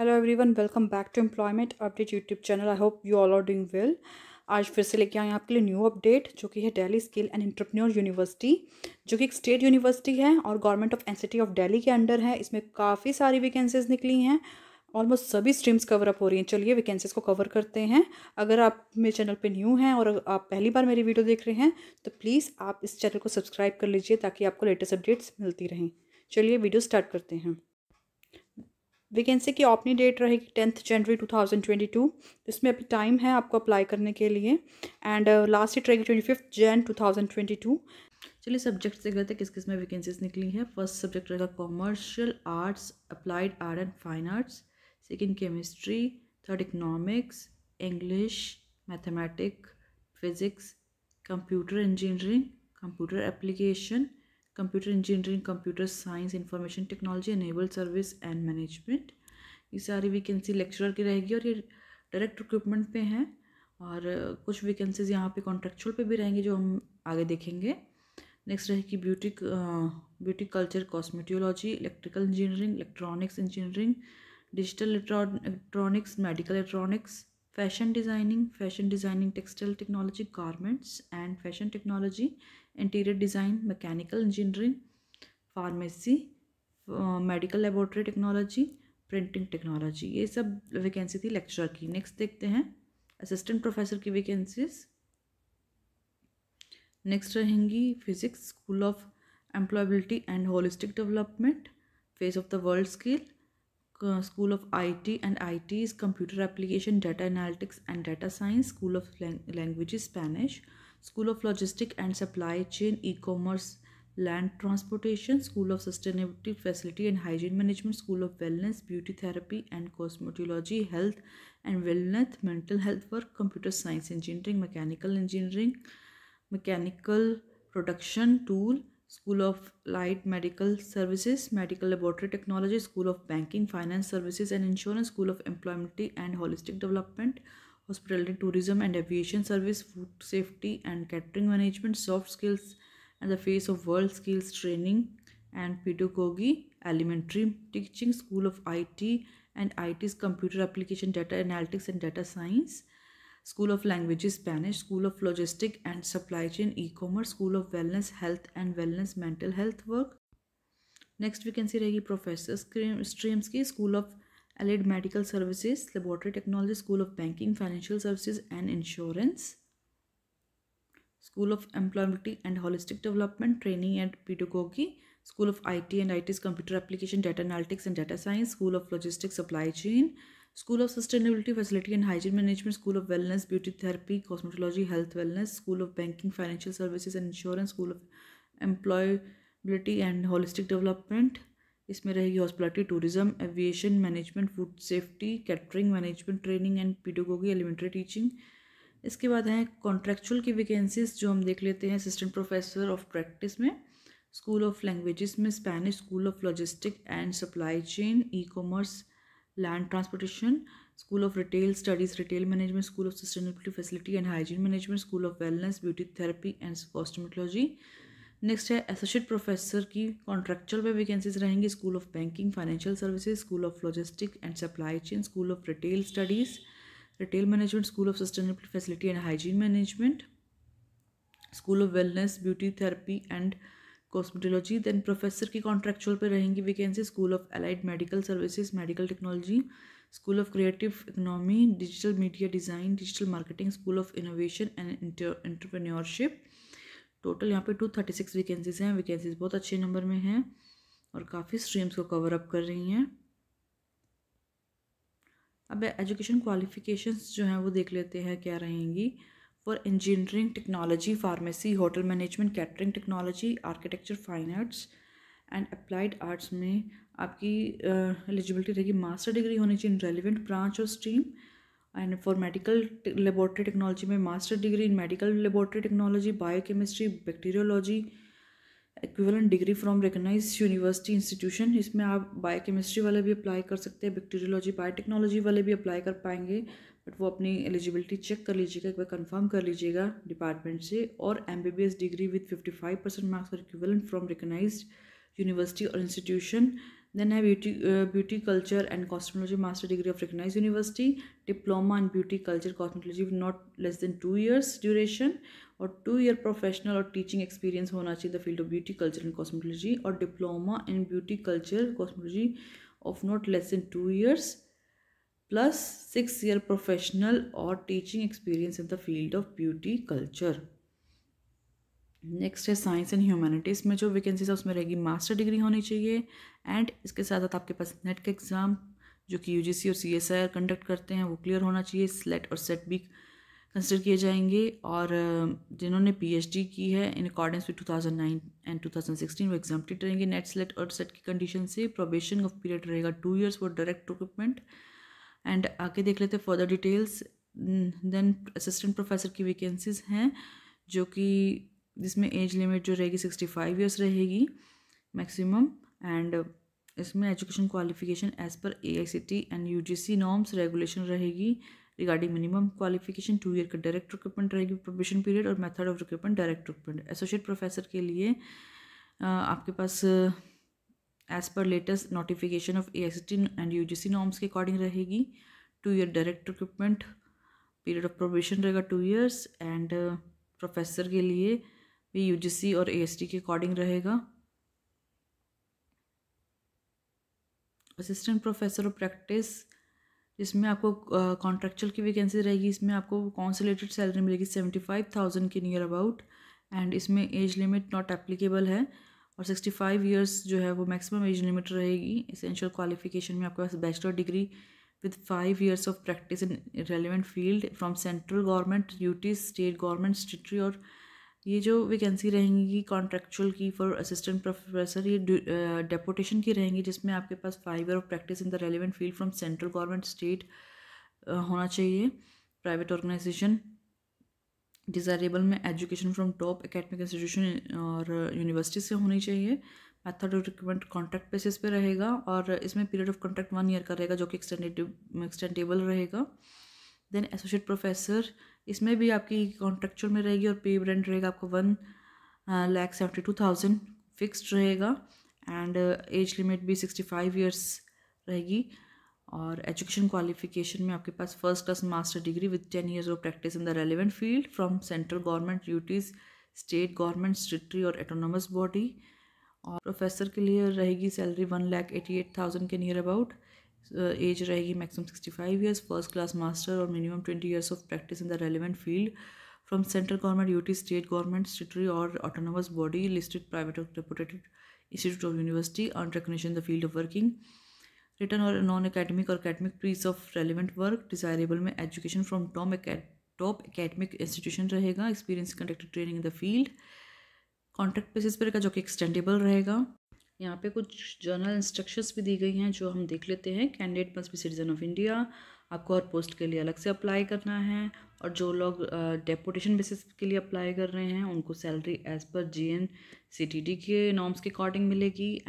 Hello everyone, welcome back to employment update YouTube channel. I hope you all are doing well. आज फिर से लेके आए हैं आपके लिए न्यू अपडेट, जो कि है Delhi skill and entrepreneur university, जो कि एक स्टेट यूनिवर्सिटी है और government of NCT of Delhi के अंडर है। इसमें काफ़ी सारी वैकेंसीज निकली हैं, ऑलमोस्ट सभी स्ट्रीम्स कवर अप हो रही हैं। चलिए वैकेंसीज को कवर करते हैं। अगर आप मेरे चैनल पे न्यू हैं और अगर आप पहली बार मेरी वीडियो देख रहे हैं तो प्लीज़ आप इस चैनल को सब्सक्राइब कर लीजिए ताकि आपको लेटेस्ट अपडेट्स मिलती रहें। चलिए वीडियो स्टार्ट करते हैं। वैकेंसी की ओपनिंग डेट रहेगी 10 जनवरी 2022। इसमें अभी टाइम है आपको अप्लाई करने के लिए एंड लास्ट डेट रहेगी 25 जन 2022। चलिए सब्जेक्ट से कहते हैं किस किस में वैकेंसीज निकली है। फर्स्ट सब्जेक्ट रहेगा commercial arts, applied art and fine arts. Second chemistry, third economics, English, mathematics, physics, computer engineering, computer application, computer engineering, computer science, information technology, enabled service and management. ये सारी vacancy lecturer की रहेगी और ये direct recruitment पे हैं। और कुछ वैकेंसीज यहाँ पे कॉन्ट्रेक्चुअल पे भी रहेंगी जो हम आगे देखेंगे। नेक्स्ट रहेगी beauty culture, cosmetology, electrical engineering, electronics engineering, digital electronics, medical electronics, fashion designing, textile technology, garments and fashion technology, interior design, mechanical engineering, pharmacy, medical laboratory technology, printing technology. ये सब वैकेंसी थी lecturer की। Next देखते हैं assistant professor की vacancies. Next रहेंगी physics, school of employability and holistic development, face of the world skill, School of IT and ITs, Computer Application, Data Analytics and Data Science, School of Languages, Spanish, School of Logistics and Supply Chain, E-Commerce, Land Transportation, School of Sustainability, Facility and Hygiene Management, School of Wellness, Beauty Therapy and Cosmetology, Health and Wellness, Mental Health Work, Computer Science Engineering, Mechanical Production Tool, School of Light Medical Services, Medical Laboratory Technology, School of Banking, Finance Services and Insurance, School of Employment and Holistic Development, Hospitality, Tourism and Aviation Service, Food Safety and Catering Management, Soft Skills and the Face of World Skills Training and Pedagogy, Elementary Teaching, School of IT and IT's Computer Application, Data Analytics and Data Science, School of Languages, Spanish, School of Logistics and Supply Chain, E-Commerce, School of Wellness, Health and Wellness, Mental Health Work. Next vacancy रहेगी professor streams की, school of allied medical services, laboratory technology, school of banking, financial services and insurance, school of employability and holistic development, training and pedagogy, school of IT and IT's computer application, data analytics and data science, school of logistics, supply chain, School of Sustainability, Facility and Hygiene Management, School of Wellness, Beauty Therapy, Cosmetology, Health Wellness, School of Banking, Financial Services and Insurance, School of Employability and Holistic Development. इसमें रहेगी hospitality, tourism, aviation management, food safety, catering management, training and pedagogy, elementary teaching. इसके बाद हैं contractual की vacancies जो हम देख लेते हैं। असिस्टेंट प्रोफेसर ऑफ प्रैक्टिस में, स्कूल ऑफ लैंग्वेजेस में Spanish, school of logistic and supply chain, e commerce, land transportation, school of retail studies, retail management, school of sustainability, facility and hygiene management, school of wellness, beauty therapy and cosmetology. Next है associate professor की contractual में vacancies रहेंगी, school of banking, financial services, school of logistic and supply chain, school of retail studies, retail management, school of sustainability, facility and hygiene management, school of wellness, beauty therapy and cosmetology. Then professor की contractual पे रहेंगी vacancy, school of allied medical services, medical technology, school of creative economy, digital media design, digital marketing, school of innovation and entrepreneurship. Total यहाँ पे 236 vacancies हैं। Vacancies बहुत अच्छे number में हैं और काफ़ी स्ट्रीम्स को कवर अप कर रही हैं। अब एजुकेशन क्वालिफिकेशंस जो हैं वो देख लेते हैं क्या रहेंगी। For engineering technology, pharmacy, hotel management, catering technology, architecture, fine arts and applied arts में आपकी एलिजिबिलिटी रहेगी मास्टर डिग्री होनी चाहिए इन रेलिवेंट ब्रांच और stream. And for medical laboratory technology में master degree in medical laboratory technology, biochemistry, bacteriology, equivalent degree from recognise university institution. इसमें आप biochemistry वाले भी अप्लाई कर सकते हैं, बैक्टीरियोलॉजी, बायोटेक्नोलॉजी वाले भी अप्लाई कर पाएंगे, बट वो अपनी एलिजिबिलिटी चेक कर लीजिएगा, एक बार कंफर्म कर लीजिएगा डिपार्टमेंट से। और MBBS डिग्री विद 55% मार्क्स और इक्विवेलेंट फ्रॉम रिकग्नाइज्ड यूनिवर्सिटी और इंस्टीट्यूशन। देन है beauty culture and cosmetology master degree of recognise university, diploma in beauty culture cosmetology not less than 2 years duration, और 2 year professional और teaching experience होना चाहिए the field of beauty culture and cosmetology, और diploma in beauty culture cosmetology of not less than 2 years plus 6 year professional और teaching experience in the field of beauty culture. Next है science and humanities में जो vacancies है उसमें रहेगी master degree होनी चाहिए, एंड इसके साथ साथ आपके पास नेट का एग्ज़ाम जो कि यूजीसी और सीएसआईआर कंडक्ट करते हैं वो क्लियर होना चाहिए। स्लेट और सेट भी कंसिडर किए जाएंगे, और जिन्होंने पीएचडी की है इन अकॉर्डेंस विद 2009 एंड 2016 वो एग्जाम्प्टेड रहेंगे नेट स्लेट और सेट की कंडीशन से। प्रोबेशन ऑफ पीरियड रहेगा 2 years for direct recruitment. And आगे देख लेते हैं further details. Then assistant professor की वैकेंसीज हैं जो कि जिसमें एज लिमिट जो रहेगी 65 years रहेगी मैक्सिमम, एंड इसमें education qualification as per AICTE and UGC norms regulation रहेगी रिगार्डिंग मिनिमम क्वालिफिकेशन। 2 year का डायरेक्ट रिक्रूटमेंट रहेगी प्रोबेशन पीरियड, और method of recruitment direct recruitment. Associate professor के लिए आपके पास as per latest notification of AICTE and UGC norms के according रहेगी। 2 year direct recruitment, period of probation रहेगा 2 years, एंड प्रोफेसर के लिए भी UGC और AICTE के अकॉर्डिंग रहेगा। असिस्टेंट प्रोफेसर ऑफ प्रैक्टिस जिसमें आपको कॉन्ट्रेक्चुअल की वैकेंसी रहेगी, इसमें आपको कॉन्सुलेटेड सैलरी मिलेगी 75,000 के नियर अबाउट, एंड इसमें एज लिमिट नॉट एप्लीकेबल है, और 65 years जो है वो मैक्सिमम एज लिमिट रहेगी। एसेंशियल क्वालिफिकेशन में आपके पास bachelor degree with 5 years of practice in relevant field from central government duties, state government statutory, और ये जो वैकेंसी रहेंगी कॉन्ट्रेक्चुअल की फॉर असिस्टेंट प्रोफेसर ये डेपुटेशन की रहेंगी, जिसमें आपके पास 5 year of practice in the relevant field from central government state होना चाहिए। प्राइवेट ऑर्गेनाइजेशन डिज़ायरेबल में education from top academic institution और यूनिवर्सिटी से होनी चाहिए। Method of recruitment contract basis पे रहेगा, और इसमें पीरियड ऑफ कॉन्ट्रैक्ट 1 year का रहेगा जो कि एक्सटेंडेबल रहेगा। देन एसोसिएट प्रोफेसर इसमें भी आपकी कॉन्ट्रेक्चुअल में रहेगी, और पे ब्रेंड रहेगा आपको 1,72,000 फिक्स्ड रहेगा, एंड एज लिमिट भी 65 years रहेगी। और एजुकेशन क्वालिफिकेशन में आपके पास first class master degree with 10 years of practice in the relevant field from central government duties, state government statutory और एटोनोमस बॉडी। और प्रोफेसर के लिए रहेगी सैलरी 1,88,000 के नियर अबाउट, एज रहेगी maximum 65 years, first class master और minimum 20 years of practice in the relevant field from central government duty, state government statutory और autonomous body, listed private और reputed institute of university, earn recognition the field of working, return और non academic और academic prize of relevant work. Desirable में education from top academic institution रहेगा, experience conducted training in the field, contract basis पर रहेगा जो कि extendable रहेगा। यहाँ पे कुछ जर्नल इंस्ट्रक्शंस भी दी गई हैं जो हम देख लेते हैं। Candidate must be citizen of India, आपको हर पोस्ट के लिए अलग से अप्लाई करना है, और जो लोग डेपुटेशन बेसिस के लिए अप्लाई कर रहे हैं उनको सैलरी एज पर GNCTD के नॉर्म्स के अकॉर्डिंग मिलेगी,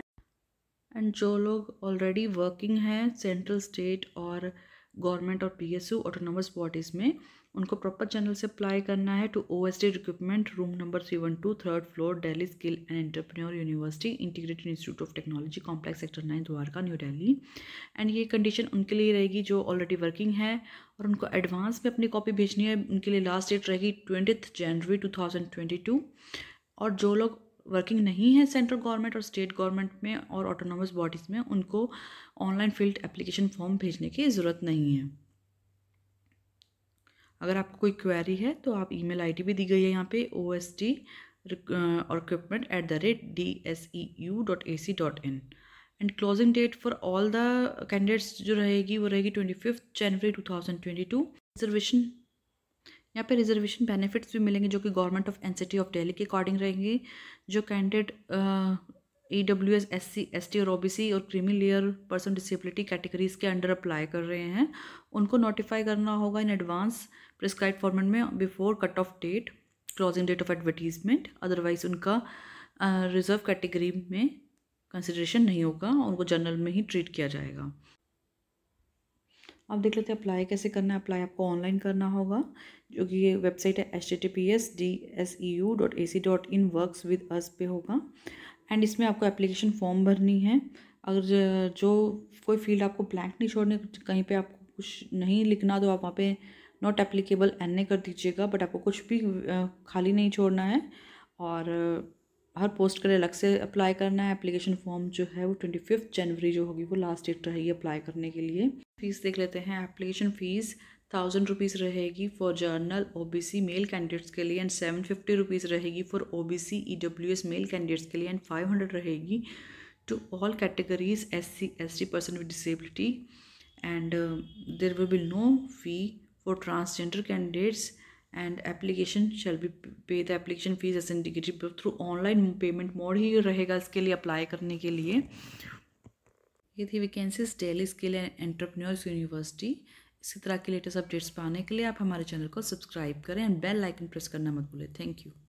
एंड जो लोग ऑलरेडी वर्किंग हैं सेंट्रल, स्टेट और गवर्नमेंट और PSU ऑटोनोमस बॉडीज़ में उनको प्रॉपर चैनल से अप्लाई करना है to OSD recruitment, room number 312, 3rd floor, Delhi skill and entrepreneur university, integrated institute of technology, complex sector 9, Dwarka, New Delhi. And ये कंडीशन उनके लिए रहेगी जो ऑलरेडी वर्किंग है, और उनको एडवांस में अपनी कॉपी भेजनी है। उनके लिए लास्ट डेट रहेगी 20th January 2022, और जो लोग वर्किंग नहीं है सेंट्रल गवर्नमेंट और स्टेट गवर्नमेंट में और ऑटोनोमस बॉडीज़ में उनको ऑनलाइन फील्ड एप्लीकेशन फॉर्म भेजने की ज़रूरत नहीं है। अगर आपको कोई क्वेरी है तो आप ईमेल ID भी दी गई है यहाँ पे OSD recruitment@dseu.ac.in, and closing date for all the candidates जो रहेगी वो रहेगी 25th January 2022। रिजर्वेशन यहाँ पे रिजर्वेशन बेनिफिट्स भी मिलेंगे जो कि गवर्नमेंट ऑफ NCT ऑफ दिल्ली के अकॉर्डिंग रहेंगे। जो कैंडिडेट EWS SC ST और OBC और creamy layer person disability categories के अंडर अप्लाई कर रहे हैं उनको नोटिफाई करना होगा इन एडवांस प्रिस्क्राइब फॉर्मेट में before cut off date, closing date of advertisement, otherwise उनका रिजर्व कैटेगरी में कंसिडरेशन नहीं होगा, उनको जनरल में ही ट्रीट किया जाएगा। अब देख लेते हैं अप्लाई कैसे करना है। अप्लाई आपको ऑनलाइन करना होगा, जो कि ये वेबसाइट है https://dseu.ac.in वर्क्स विद अस पे होगा, एंड इसमें आपको एप्लीकेशन फॉर्म भरनी है। अगर जो कोई फील्ड आपको ब्लैंक नहीं छोड़ने, कहीं पे आपको कुछ नहीं लिखना, तो आप वहाँ पे नॉट एप्लीकेबल NA कर दीजिएगा। बट आपको कुछ भी खाली नहीं छोड़ना है। और हर पोस्ट के लिए अलग से अप्लाई करना है। एप्लीकेशन फॉर्म जो है वो 25 जनवरी जो होगी वो लास्ट डेट रहेगी अप्लाई करने के लिए। फीस देख लेते हैं। एप्लीकेशन फ़ीस 1000 रुपीज़ रहेगी for journal OBC male candidates के लिए, एंड 750 रुपीज़ रहेगी for OBC EWS male candidates के लिए, एंड 500 रहेगी to all categories SC ST person with disability, and there will be no fee for transgender candidates, and application shall be pay the application fees as indicated through online payment mode ही रहेगा इसके लिए apply करने के लिए। ये थी vacancies daily skill and entrepreneurs university. इसी तरह के लेटेस्ट अपडेट्स पाने के लिए आप हमारे चैनल को सब्सक्राइब करें एंड बेल आइकन प्रेस करना मत भूलें। Thank you.